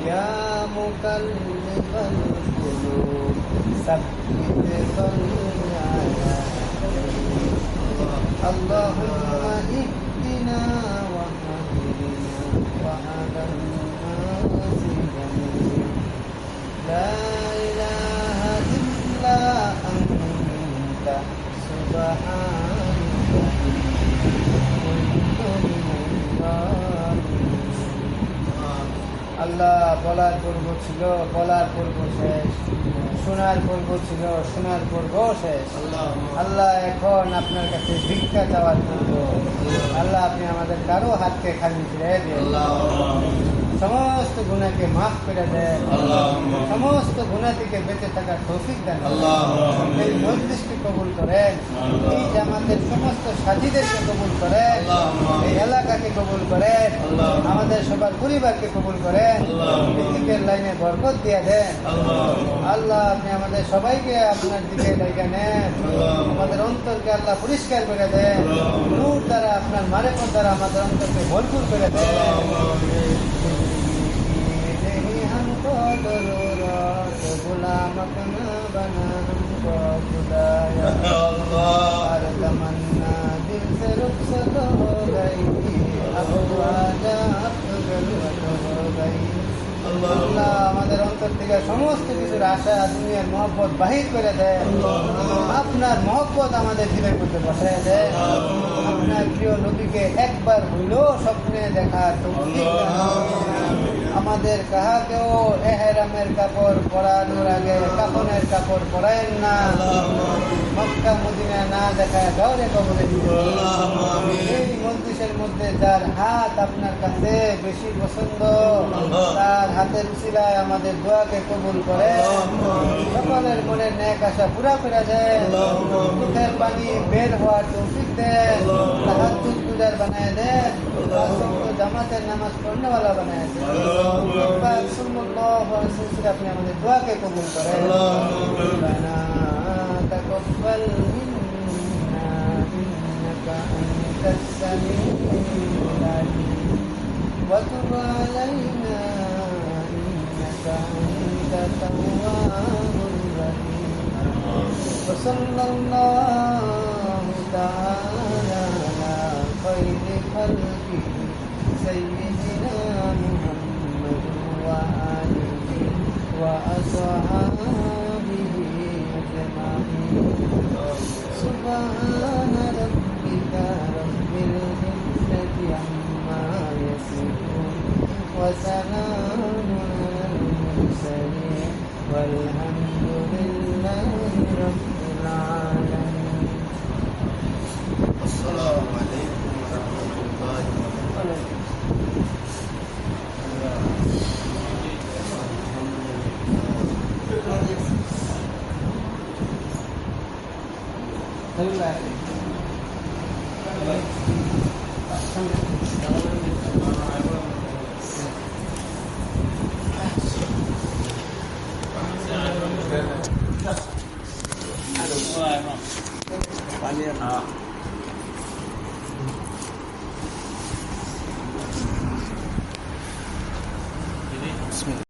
يا مقلب القلوب ثبت قلبي على دينك اللهم اهدنا واهدنا وعلى الناس جميعا لا إله إلا أنت سبحانك আল্লাহ বলার পূর্ব ছিল, বলার পূর্ব শেষ, শোনার পূর্ব ছিল, শোনার পূর্ব শেষ। আল্লাহ এখন আপনার কাছে ভিক্ষা চাওয়ার পূর্ব। আল্লাহ আপনি আমাদের কারো হাতকে খালি ফিরে দেন, সমস্ত গুনাহকে মাফ করে দেন, সমস্ত গুনাহ থেকে বেঁচে থাকার তৌফিক দেন। এই মজলিসকে কবুল করেন, এই জামাতের সমস্ত সাথীদেরকে কবুল করেন, এই এলাকাকে কবুল করেন, আমাদের সবার পরিবারকে কবুল করেন, রিজিকের লাইনে বরকত দিয়ে দেন। আল্লাহ আপনি আমাদের সবাইকে আপনার দিকে ডেকে নেন, আমাদের অন্তরকে আল্লাহ পরিষ্কার করে দেন, নূর দ্বারা আপনার মারেফত দ্বারা আমাদের অন্তরকে ভরপুর করে দেন। हमको जरूरत गुलाम अपना बना हमको खुदाया हर तमन्ना दिल से रुखसत हो गई अब आजा अब तो जरूरत हो गई আল্লাহ আমাদের অন্তর থেকে সমস্ত কিছুর আশা দুনিয়ার মহব্বত বাহির করে দেয়, আপনার মহব্বত আমাদের দিলের মধ্যে বসায় দেয়, আপনার প্রিয় নবীকে একবার হইলেও স্বপ্নে দেখার তৌফিক দান করেন। আমাদের কাহাকেও এহরামের কাপড় পরানোর আগে কাফনের কাপড় পরায়েন না, মক্কা মদিনা না দেখায় দৌড়ে কবরে দিবেন। এই মজলিসের মধ্যে যার হাত আপনার কাছে বেশি পছন্দ, তার হাতের উসিলায় আমাদের দোয়াকে কবুল করে, সকলের মনের নেক আশা পুরা করে দেন, চোখের পানি বের হওয়ার তৌফিক দেন, তাহাজ্জুদ গুজার বানায় দেন, জামাতের নামাজ পড়নেওয়ালা বানায় দেন। সাল্লাল্লাহু আলাইহি ওয়াসাল্লাম আপনি আমাদের দোয়াকে কবুল করেন। রব্বানা তাকাব্বাল মিন্না ইন্নাকা আনতাস সামিউল আলিম ওয়া তুব আলাইনা ইন্নাকা আনতাত তাওয়াবুর রহিম। ওয়া সাল্লাল্লাহু তাআলা আলা খায়রি খালকিহি سبحان ربك رب العزة عما يصفون وسلام على المرسلين والحمد لله رب العالمين. السلام عليكم ورحمة الله وبركاته. Bismillah.